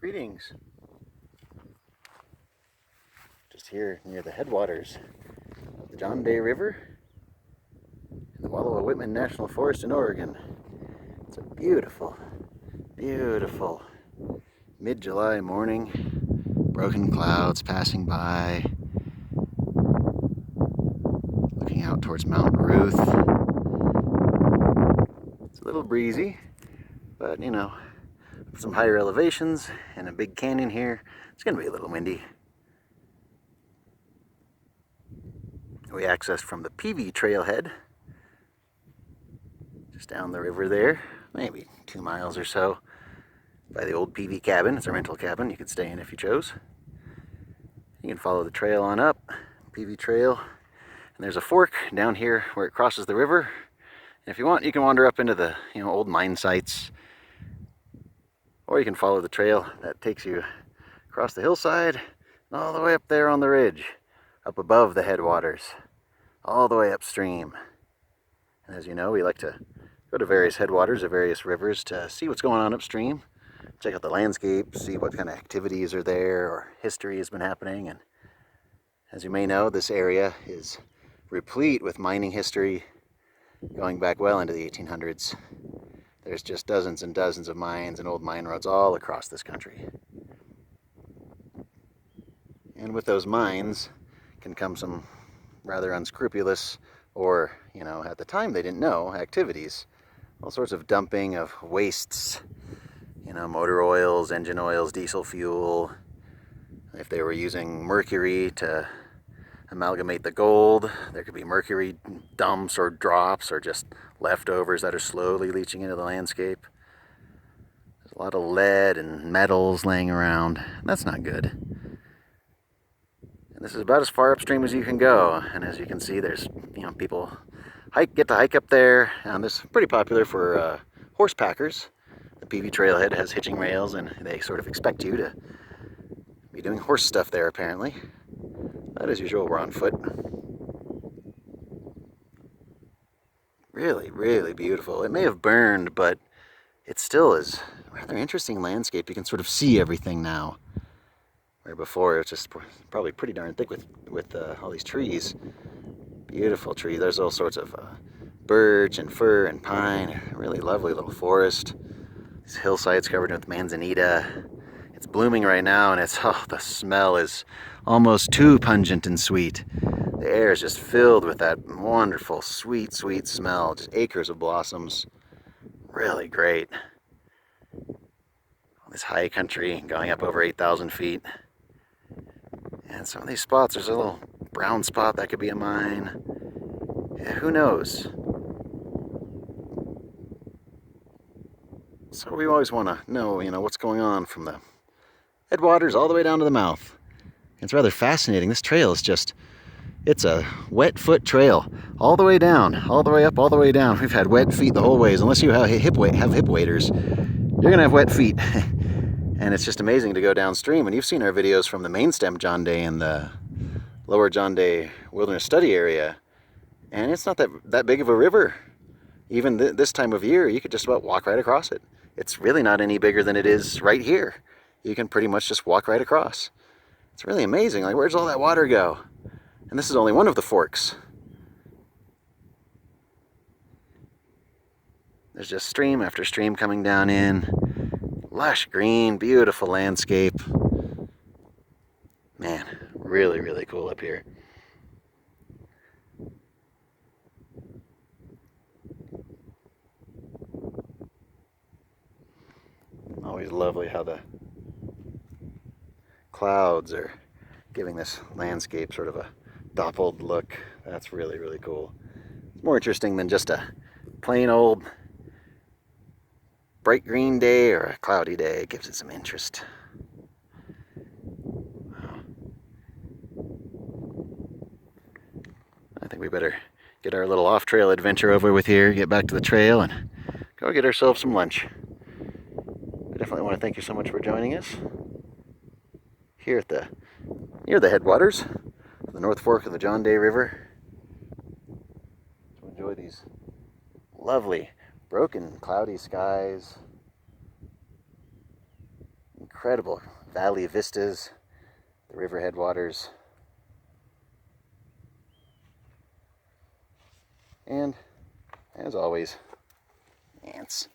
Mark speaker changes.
Speaker 1: Greetings. Just here near the headwaters of the John Day River in the Wallowa-Whitman National Forest in Oregon. It's a beautiful, beautiful mid-July morning. Broken clouds passing by. Looking out towards Mount Ruth. It's a little breezy, but you know, some higher elevations and a big canyon here, it's going to be a little windy. We accessed from the Peavy Trailhead, just down the river there, maybe 2 miles or so, by the old Peavy cabin. It's a rental cabin you could stay in if you chose. You can follow the trail on up, Peavy Trail, and there's a fork down here where it crosses the river. And if you want, you can wander up into the old mine sites, or you can follow the trail that takes you across the hillside and all the way up there on the ridge, up above the headwaters, all the way upstream. And as you know, we like to go to various headwaters of various rivers to see what's going on upstream, check out the landscape, see what kind of activities are there or history has been happening. And as you may know, this area is replete with mining history going back well into the 1800s. There's just dozens and dozens of mines and old mine roads all across this country. And with those mines can come some rather unscrupulous, or, at the time they didn't know, activities. All sorts of dumping of wastes, motor oils, engine oils, diesel fuel. If they were using mercury to amalgamate the gold, there could be mercury dumps or drops or just leftovers that are slowly leaching into the landscape. There's a lot of lead and metals laying around. That's not good. And this is about as far upstream as you can go. And as you can see, there's people get to hike up there. And this is pretty popular for horse packers. The Peavy Trailhead has hitching rails, and they sort of expect you to be doing horse stuff there, apparently. But as usual, we're on foot. Really, really beautiful. It may have burned, but it still is a rather interesting landscape. You can sort of see everything now. Where before it was just probably pretty darn thick with all these trees. Beautiful trees. There's all sorts of birch and fir and pine. A really lovely little forest. These hillsides covered with manzanita. It's blooming right now, and the smell is almost too pungent and sweet. The air is just filled with that wonderful, sweet, sweet smell. Just acres of blossoms. Really great. All this high country going up over 8,000 feet. And some of these spots, there's a little brown spot that could be a mine. Yeah, who knows? So we always want to know, what's going on from the headwaters all the way down to the mouth. It's rather fascinating. This trail is it's a wet foot trail. All the way down, all the way up, all the way down. We've had wet feet the whole ways. Unless you have hip waders, you're going to have wet feet. And it's just amazing to go downstream. And you've seen our videos from the main stem John Day and the lower John Day Wilderness Study area. And it's not that big of a river. Even this time of year, you could just about walk right across it. It's really not any bigger than it is right here. You can pretty much just walk right across. It's really amazing. Like, where's all that water go? And this is only one of the forks. There's just stream after stream coming down in. Lush green, beautiful landscape. Man, really, really cool up here. Always lovely how the clouds are giving this landscape sort of a dappled look. That's really, really cool. It's more interesting than just a plain old bright green day or a cloudy day. It gives it some interest. Wow. I think we better get our little off-trail adventure over with here, get back to the trail, and go get ourselves some lunch. I definitely want to thank you so much for joining us here near the headwaters of the North Fork of the John Day River. To enjoy these lovely broken cloudy skies, incredible valley vistas, the river headwaters, and as always, ants.